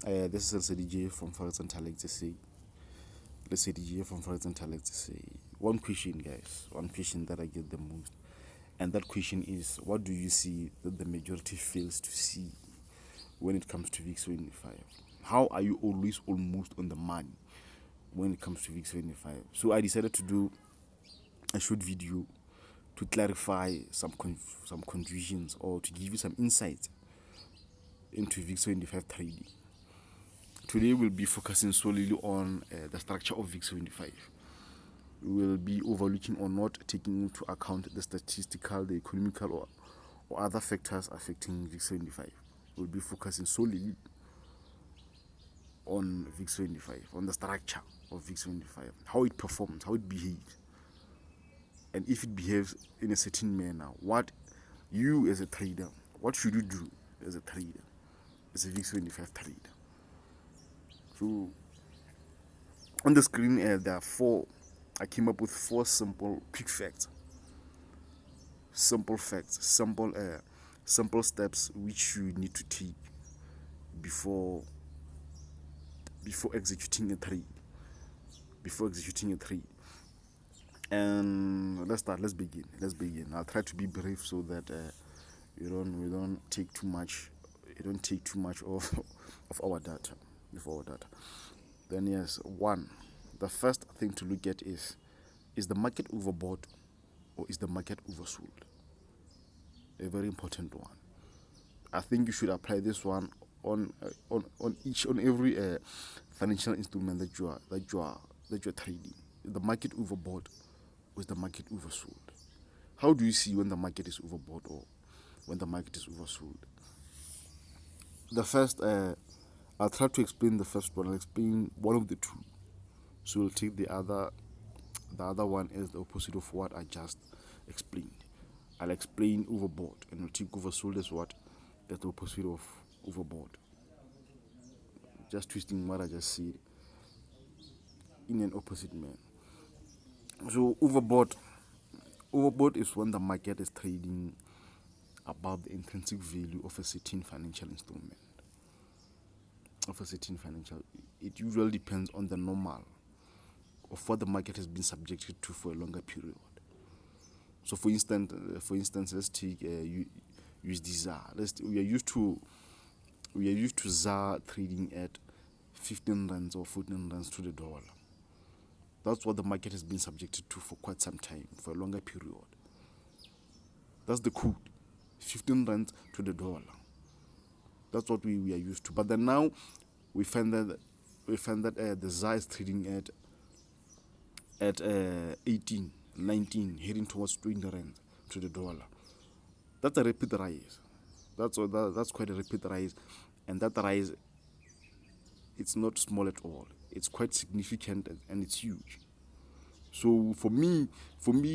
This is DJ from ForexTrader. Let's say DJ from ForexTrader. One question, guys. One question that I get the most, and that question is: what do you see that the majority fails to see when it comes to VIX25? How are you always almost on the money when it comes to VIX25? So I decided to do a short video to clarify some confusions or to give you some insight into VIX25 trading. Today we'll be focusing solely on the structure of VIX25. We will be overlooking or not taking into account the statistical, the economical, or other factors affecting VIX25. We'll be focusing solely on VIX25, on the structure of VIX25, how it performs, how it behaves, and if it behaves in a certain manner, what you as a trader, what should you do as a trader, as a VIX25 trader. So on the screen there are I came up with 4 simple quick facts, simple steps which you need to take before executing a trade. And let's begin. I'll try to be brief so that we don't take too much of our data. Then yes, the first thing to look at is the market overbought or is the market oversold? A very important one. I think you should apply this one on every financial instrument that you are trading. Is the market overbought or is the market oversold? How do you see when the market is overbought or when the market is oversold? The first, I'll try to explain the first one. I'll explain one of the two. So we'll take the other one as the opposite of what I just explained. I'll explain overbought and we'll take oversold as what? As the opposite of overbought. Just twisting what I just said in an opposite manner. So overbought is when the market is trading above the intrinsic value of a certain financial instrument. It usually depends on the normal of what the market has been subjected to for a longer period. So for instance, let's take USD ZAR. We are used to ZAR trading at 15 rands or 14 rands to the dollar. That's what the market has been subjected to for quite some time, for a longer period. That's the code, 15 rands to the dollar. That's what we are used to. But then now we find that the ZAR is trading at 18, 19, heading towards 20 rand to the dollar. That's a rapid rise. That's quite a rapid rise, and that rise, it's not small at all. It's quite significant and it's huge. So for me,